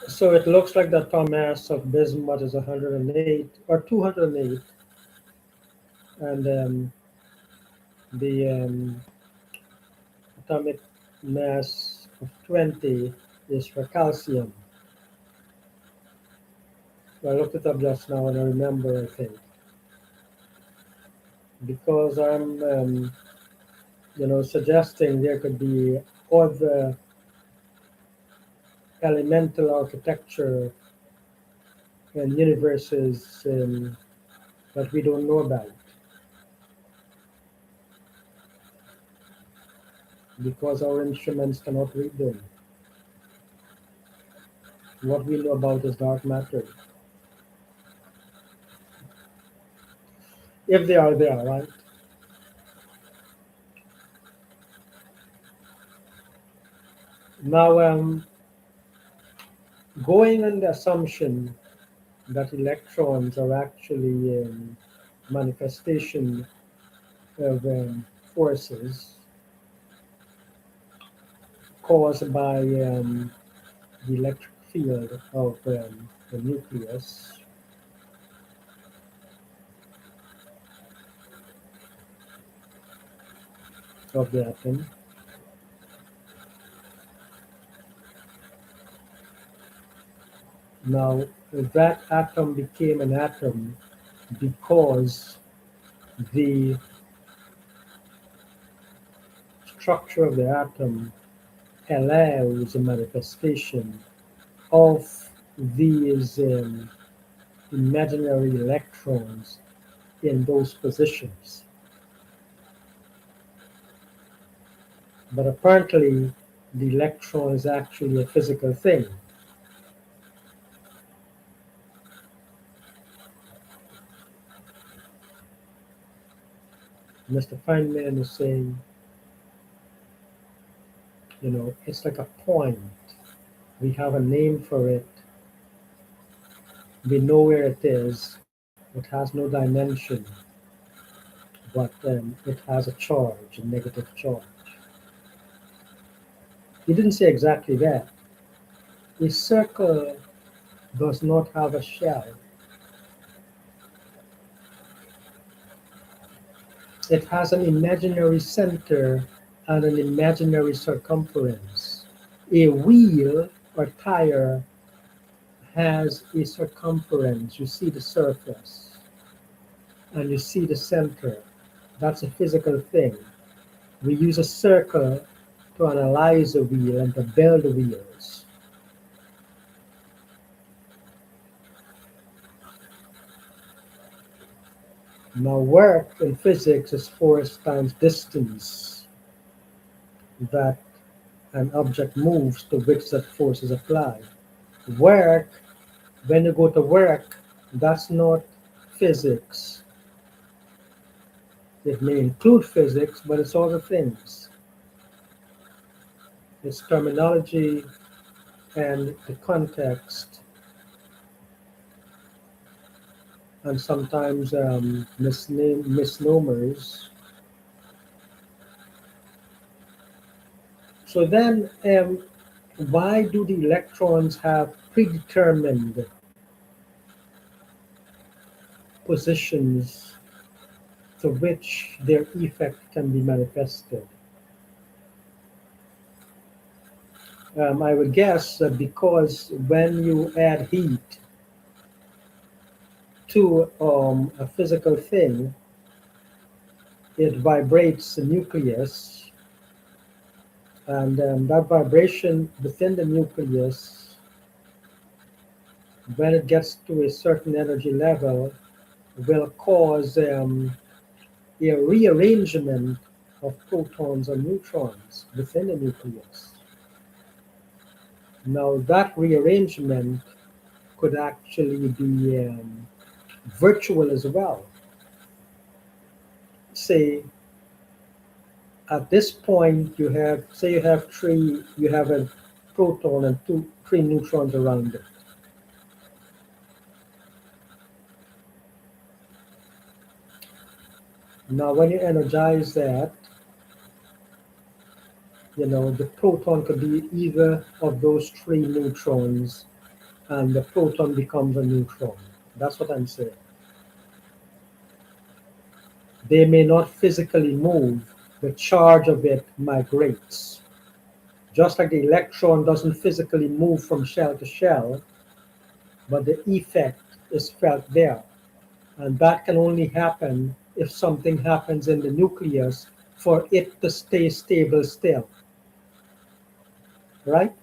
So it looks like the atomic mass of bismuth is 108 or 208, and the atomic mass of 20 is for calcium. I looked it up just now and I remember, I think, because I'm, suggesting there could be other elemental architecture and universes that we don't know about because our instruments cannot read them. What we know about is dark matter. If they are, right? Now, going on the assumption that electrons are actually manifestation of forces caused by the electric field of the nucleus. Of the atom. Now, that atom became an atom because the structure of the atom allows a manifestation of these imaginary electrons in those positions. But apparently, the electron is actually a physical thing. Mr. Feynman is saying, it's like a point. We have a name for it. We know where it is. It has no dimension, but it has a charge, a negative charge. He didn't say exactly that. A circle does not have a shell. It has an imaginary center and an imaginary circumference. A wheel or tire has a circumference. You see the surface and you see the center. That's a physical thing. We use a circle to analyze a wheel and to build wheels. Now, work in physics is force times distance that an object moves to which that force is applied. Work, when you go to work, that's not physics. It may include physics, but it's other things. It's terminology and the context, and sometimes misnomers. So then, why do the electrons have predetermined positions to which their effect can be manifested? I would guess that because when you add heat to a physical thing, it vibrates the nucleus, and that vibration within the nucleus, when it gets to a certain energy level, will cause a rearrangement of protons and neutrons within the nucleus. Now, that rearrangement could actually be virtual as well. Say, at this point, you have a proton and three neutrons around it. Now, when you energize that, the proton could be either of those three neutrons and the proton becomes a neutron. That's what I'm saying. They may not physically move, the charge of it migrates. Just like the electron doesn't physically move from shell to shell, but the effect is felt there. And that can only happen if something happens in the nucleus for it to stay stable still, right?